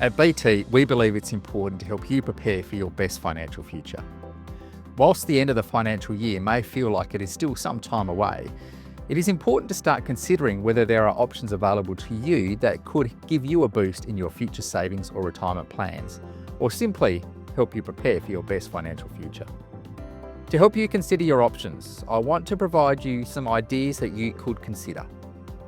At BT, we believe it's important to help you prepare for your best financial future. Whilst the end of the financial year may feel like it is still some time away, it is important to start considering whether there are options available to you that could give you a boost in your future savings or retirement plans, or simply help you prepare for your best financial future. To help you consider your options, I want to provide you some ideas that you could consider.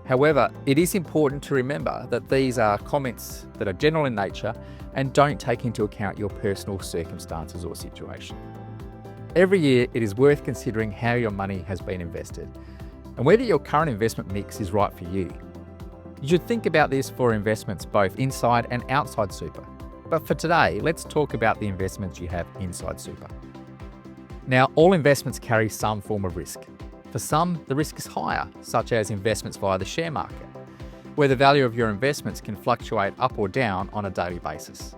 However, it is important to remember that these are comments that are general in nature and don't take into account your personal circumstances or situation. Every year, it is worth considering how your money has been invested and whether your current investment mix is right for you. You should think about this for investments both inside and outside super. But for today, let's talk about the investments you have inside super. Now, all investments carry some form of risk. For some, the risk is higher, such as investments via the share market, where the value of your investments can fluctuate up or down on a daily basis.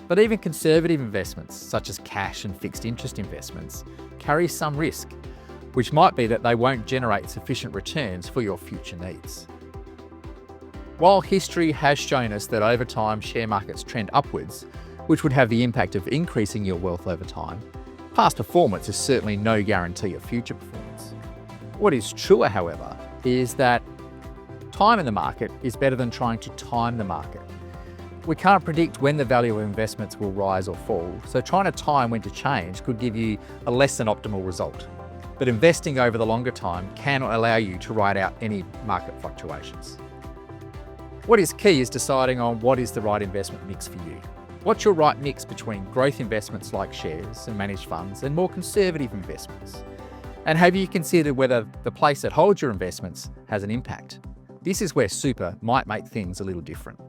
But even conservative investments, such as cash and fixed interest investments, carry some risk, which might be that they won't generate sufficient returns for your future needs. While history has shown us that over time share markets trend upwards, which would have the impact of increasing your wealth over time, past performance is certainly no guarantee of future performance. What is truer, however, is that time in the market is better than trying to time the market. We can't predict when the value of investments will rise or fall, so trying to time when to change could give you a less than optimal result. But investing over the longer time can allow you to ride out any market fluctuations. What is key is deciding on what is the right investment mix for you. What's your right mix between growth investments like shares and managed funds and more conservative investments? And have you considered whether the place that holds your investments has an impact? This is where super might make things a little different.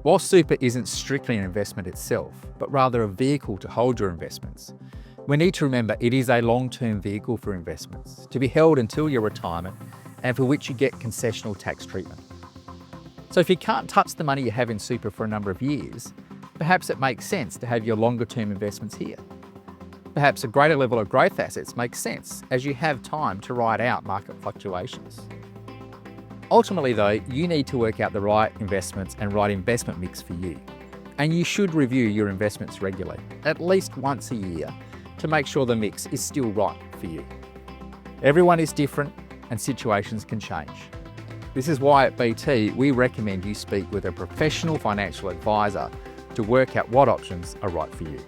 While super isn't strictly an investment itself, but rather a vehicle to hold your investments, we need to remember it is a long-term vehicle for investments, to be held until your retirement and for which you get concessional tax treatment. So if you can't touch the money you have in super for a number of years, perhaps it makes sense to have your longer-term investments here. Perhaps a greater level of growth assets makes sense as you have time to ride out market fluctuations. Ultimately though, you need to work out the right investments and right investment mix for you. And you should review your investments regularly, at least once a year, to make sure the mix is still right for you. Everyone is different and situations can change. This is why at BT, we recommend you speak with a professional financial advisor to work out what options are right for you.